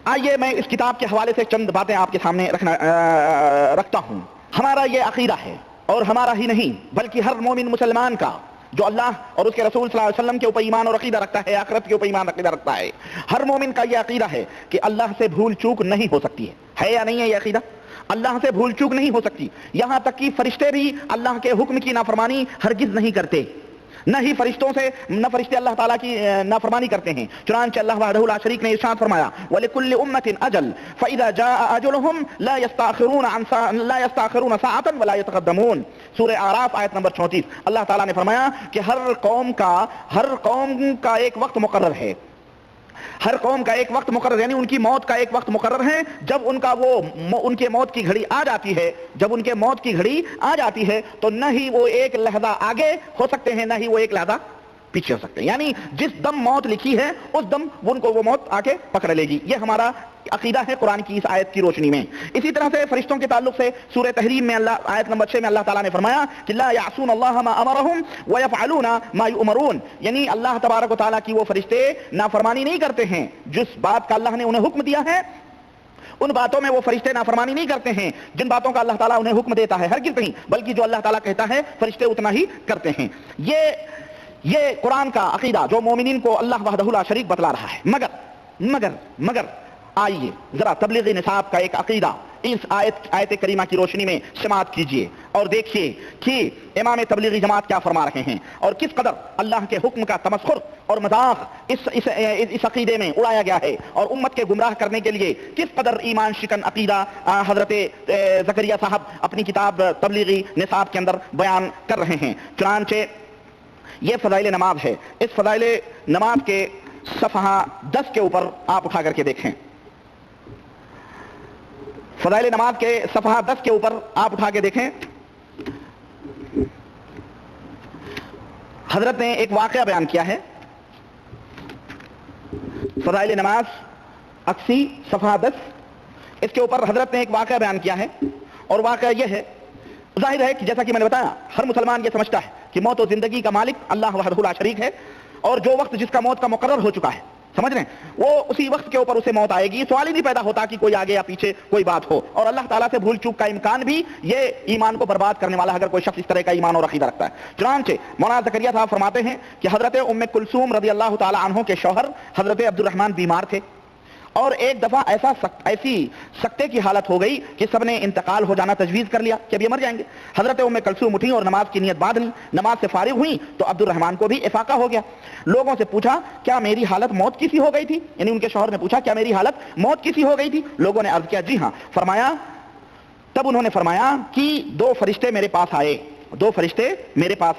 آئیے میں اس کتاب کے حوالے سے چند باتیں آپ کے سامنے رکھتا ہوں. ہمارا یہ عقیدہ ہے، اور ہمارا ہی نہیں بلکہ ہر مومن مسلمان کا جو اللہ اور اس کے رسول صلی اللہ علیہ وسلم کے اوپر ایمان اور عقیدہ رکھتا ہے، آخرت کے اوپر ایمان عقیدہ رکھتا ہے، ہر مومن کا یہ عقیدہ ہے کہ اللہ سے بھول چوک نہیں ہو سکتی ہے یا نہیں ہے یہ عقیدہ؟ اللہ سے بھول چوک نہیں ہو سکتی. یہاں تک کہ فرشتے بھی اللہ کے حکم کی نافرمانی ہرگز نہیں کرتے، نہ ہی فرشتوں سے، نہ فرشتے اللہ تعالیٰ کی نافرمانی کرتے ہیں. چنانچہ اللہ وحدہ لا شریک نے ارشاد فرمایا وَلِكُلِّ أُمَّةٍ أَجَلٌ فَإِذَا جَاءَ أَجَلُهُمْ لَا يَسْتَأْخِرُونَ سَاعَةً وَلَا يَتَقَدَّمُونَ. سورہ اعراف آیت نمبر 34. اللہ تعالیٰ نے فرمایا کہ ہر قوم کا ایک وقت مقرر ہے، ہر قوم کا ایک وقت مقرر، یعنی ان کی موت کا ایک وقت مقرر ہے. جب ان کے موت کی گھڑی آ جاتی ہے، جب ان کے موت کی گھڑی آ جاتی ہے تو نہ ہی وہ ایک لحظہ آگے ہو سکتے ہیں، نہ ہی وہ ایک لحظہ پیچھے ہو سکتے ہیں. یعنی جس دم موت لکھی ہے اس دم ان کو وہ موت آ کے پکڑ لے گی. یہ ہمارا عقیدہ ہے قرآن کی اس آیت کی روشنی میں. اسی طرح سے فرشتوں کے تعلق سے سورہ تحریم میں آیت نمبر 6 میں اللہ تعالیٰ نے فرمایا کہ لا یعصون اللہ ما امرہم ویفعلون ما یؤمرون. یعنی اللہ تبارک و تعالیٰ کی وہ فرشتے نافرمانی نہیں کرتے ہیں، جس بات کا اللہ نے انہیں حکم دیا ہے ان باتوں میں وہ فرشتے نافرمانی نہیں کرتے ہیں جن باتوں کا اللہ تعالیٰ انہیں حکم دیتا ہے، ہرگز نہیں، بلکہ جو اللہ تعالیٰ کہتا ہے فرشتے اتنا ہی کرتے ہیں. یہ قرآن کا عقیدہ جو مومنین کو اللہ وحدہ لا شریک بتلا رہا ہے. مگر آئیے ذرا تبلیغی نصاب کا ایک عقیدہ اس آیت کریمہ کی روشنی میں سماعت کیجئے اور دیکھیے کہ امام تبلیغی جماعت کیا فرما رہے ہیں اور کس قدر اللہ کے حکم کا تمسخر اور مذاق اس عقیدے میں اڑایا گیا ہے، اور امت کے گمراہ کرنے کے لیے کس قدر ایمان شکن عقیدہ حضرت زکریا صاحب اپنی کتاب تبلیغی نصاب کے اندر بیان کر رہے ہیں. چنانچہ یہ فضائل نماز ہے. اس فضائل نماز کے صفحہ 10 کے اوپر آپ اٹھا کر کے دیکھیں. فضائل نماز کے صفحہ 10 کے اوپر آپ اٹھا کے دیکھیں. حضرت نے ایک واقعہ بیان کیا ہے. فضائل نماز 80 صفحہ 10 اس کے اوپر حضرت نے ایک واقعہ بیان کیا ہے، اور واقعہ یہ ہے، ظاہر ہے کہ جیسا کہ میں نے بتایا ہر مسلمان یہ سمجھتا ہے کہ موت و زندگی کا مالک اللہ وحدہ لا شریک ہے، اور جو وقت جس کا موت کا مقرر ہو چکا ہے، سمجھ رہے ہیں، وہ اسی وقت کے اوپر اسے موت آئے گی. سوال ہی نہیں پیدا ہوتا کہ کوئی آگے یا پیچھے کوئی بات ہو. اور اللہ تعالیٰ سے بھول چوک کا امکان بھی، یہ ایمان کو برباد کرنے والا اگر کوئی شخص اس طرح کا ایمان اور عقیدہ رکھتا ہے. چنانچہ مولانا زکریا صاحب فرماتے ہیں کہ حضرت ام کلثوم رضی اللہ تعالی عنہ کے شوہر حضرت عبد الرحمن بیمار تھے، اور ایک دفعہ ایسی سکتے کی حالت ہو گئی کہ سب نے انتقال ہو جانا تجویز کر لیا کہ اب یہ مر جائیں گے. حضرت ام کلثوم اٹھی اور نماز کی نیت باندھ لی. نماز سے فارغ ہوئی تو عبد الرحمن کو بھی افاقہ ہو گیا. لوگوں سے پوچھا کیا میری حالت موت کی سی ہو گئی تھی؟ یعنی ان کے شوہر نے پوچھا کیا میری حالت موت کی سی ہو گئی تھی؟ لوگوں نے عرض کیا جی ہاں. تب انہوں نے فرمایا کہ دو فرشتے میرے پاس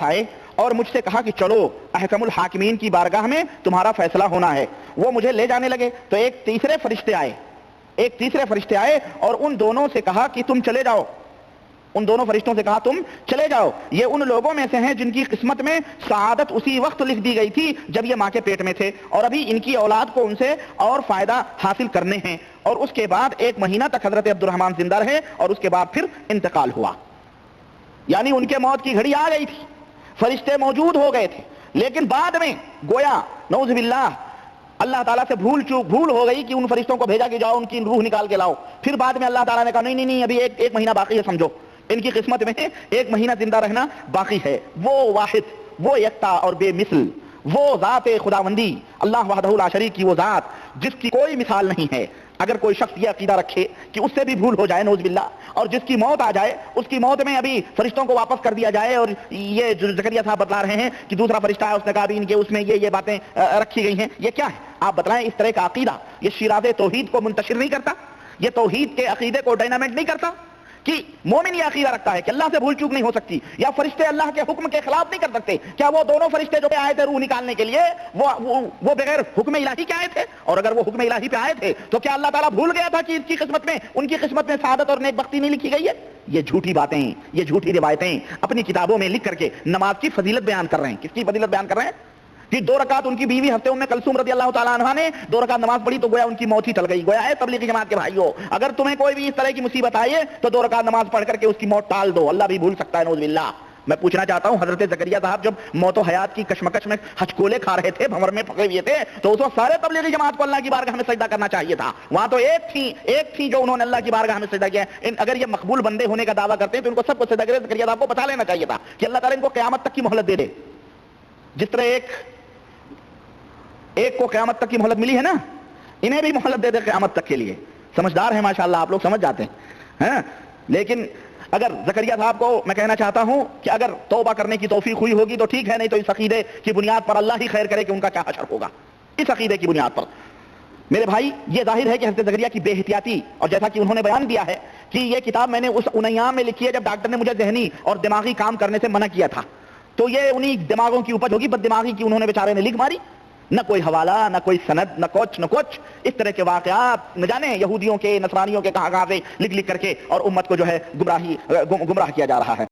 آئے اور مجھ سے کہا کہ چلو احکم الحاکمین کی بارگاہ میں تمہارا فیصلہ ہونا ہے. وہ مجھے لے جانے لگے تو ایک تیسرے فرشتے آئے اور ان دونوں سے کہا کہ تم چلے جاؤ. ان دونوں فرشتوں سے کہا تم چلے جاؤ. یہ ان لوگوں میں سے ہیں جن کی قسمت میں سعادت اسی وقت لکھ دی گئی تھی جب یہ ماں کے پیٹ میں تھے، اور ابھی ان کی اولاد کو ان سے اور فائدہ حاصل کرنے ہیں. اور اس کے بعد 1 مہینہ تک حضرت عبد الرحمن زندہ رہے اور اس کے بعد پھر انتقال ہوا. یعنی ان کے موت کی گھڑی آ گئی تھی، فرشتے موجود ہو گئے تھے، لیکن بعد میں گویا نعوذ باللہ اللہ تعالیٰ سے بھول ہو گئی کہ ان فرشتوں کو بھیجا کہ جاؤ ان کی روح نکال کے لاؤ. پھر بعد میں اللہ تعالیٰ نے کہا نہیں ابھی ایک مہینہ باقی ہے، سمجھو ان کی قسمت میں 1 مہینہ زندہ رہنا باقی ہے. وہ واحد، وہ یکتا اور بے مثل، وہ ذات خداوندی اللہ وحدہ لا شریک کی وہ ذات جس کی کوئی مثال نہیں ہے. اگر کوئی شخص یہ عقیدہ رکھے کہ اس سے بھی بھول ہو جائے نعوذ باللہ، اور جس کی موت آ جائے اس کی موت میں ابھی فرشتوں کو واپس کر دیا جائے، اور یہ جو زکریا صاحب بتلا رہے ہیں کہ دوسرا فرشتہ ہے اس نے کہا بھی ان کے اس میں یہ باتیں رکھی گئی ہیں، یہ کیا ہے آپ بتلائیں؟ اس طرح کا عقیدہ یہ شیراز توحید کو منتشر نہیں کرتا، یہ توحید کے عقیدے کو ڈائنامٹ نہیں کرتا کہ مومن یہ عقیدہ رکھتا ہے کہ اللہ سے بھول چوک نہیں ہو سکتی، یا فرشتے اللہ کے حکم کے خلاف نہیں کر سکتے. کیا وہ دونوں فرشتے جو آئے تھے روح نکالنے کے لیے وہ بغیر حکم الہی کے آئے تھے؟ اور اگر وہ حکم الہی پہ آئے تھے تو کیا اللہ تعالیٰ بھول گیا تھا کہ ان کی قسمت میں سعادت اور نیک بختی نہیں لکھی گئی ہے؟ یہ جھوٹی باتیں، یہ جھوٹی روایتیں اپنی کتابوں میں لکھ کر کے نماز کی فضیلت بیان کر رہے ہیں. کس کی فضیلت بیان کر رہے ہیں؟ کہ 2 رکعت ان کی بیوی حضرت ام کلثوم رضی اللہ تعالیٰ عنہا نے 2 رکعت نماز پڑھی تو گویا ان کی موت ہی ٹل گئی. گویا ہے تبلیغی جماعت کے بھائیوں، اگر تمہیں کوئی بھی اس طرح کی مصیبت آئے تو 2 رکعت نماز پڑھ کر کے اس کی موت ٹال دو، اللہ بھی بھول سکتا ہے نعوذ باللہ. میں پوچھنا چاہتا ہوں حضرت زکریا صاحب جب موت و حیات کی کشمکش میں ہچکولے کھا رہے تھے، بھنور میں پھنسے ہوئے تھے، تو اس وقت سارے تبلیغی جماعت کو اللہ کی بارگاہ میں سجدہ کرنا چاہیے تھا. وہاں تو ایک تھی جو انہوں نے اللہ کی بارگاہ میں سجدہ کیا. اگر یہ مقبول بندے ہونے کا دعویٰ کرتے ہیں تو ان کو سب کو سجدہ کرے. زکریا صاحب کو بتا لینا چاہیے تھا کہ اللہ تعالیٰ ان کو قیامت تک کی مہلت دے دے. جس طرح ایک کو قیامت تک کی مہلت ملی ہے نا، انہیں بھی مہلت دے دے قیامت تک کے لیے. سمجھدار ہیں ماشاءاللہ، آپ لوگ سمجھ جاتے ہیں. لیکن اگر زکریا صاحب کو میں کہنا چاہتا ہوں کہ اگر توبہ کرنے کی توفیق ہوئی ہوگی تو ٹھیک ہے، نہیں تو اس عقیدے کی بنیاد پر اللہ ہی خیر کرے کہ ان کا کیا حشر ہوگا. اس عقیدے کی بنیاد پر میرے بھائی یہ ظاہر ہے کہ حضرت زکریا کی بے احتیاطی، اور جیسا کہ انہوں نے بیان دیا ہے کہ یہ کتاب میں نے اس ایام میں لکھی ہے جب ڈاکٹر نے مجھے ذہنی اور دماغی کام کرنے سے منع کیا تھا، تو یہ انہی دماغوں کی اپج ہوگی، بد دماغی کی. انہوں نے بیچارے نے لکھ ماری، نہ کوئی حوالہ، نہ کوئی سند، نہ کچھ. اس طرح کے واقعات نہ جانے یہودیوں کے، نصرانیوں کے کہاں سے لکھ کر کے اور امت کو جو ہے گمراہ کیا جا رہا ہے.